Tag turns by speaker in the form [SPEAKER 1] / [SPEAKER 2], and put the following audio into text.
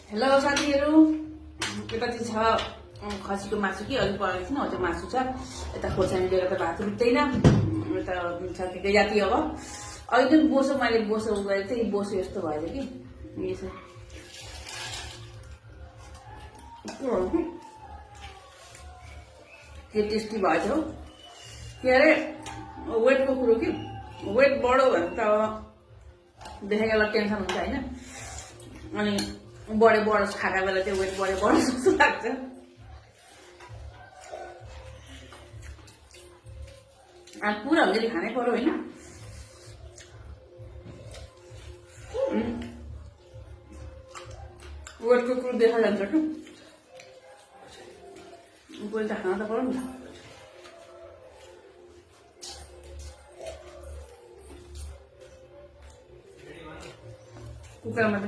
[SPEAKER 1] Hello साथीहरू, यताति छ खसीको मासु कि अलिक परेको थिएन, अझ मासु छ। यता खोर्सानी लिएर त भात रुच्दैन, यता छ के जाति अब अहिले जुन बोसो मैले बोसो गरेको थिएँ, बोसो यस्तो भएछ कि यसो के टेस्टी भएछ हौ। के अरे वेटको कुरो कि वेट बढो भने त अब देखेकोलाई टेन्सन हुन्छ होइन, अनि बढोस् खाएका बेला चाहिँ वेट बढोस् जस्तो लाग्छ। पुरा हुन्छ नि खानै पर्यो होइन। वेटको कुरो देखा जान्छ कि पहिले त खाना त पर्यो नि त। कुकरमा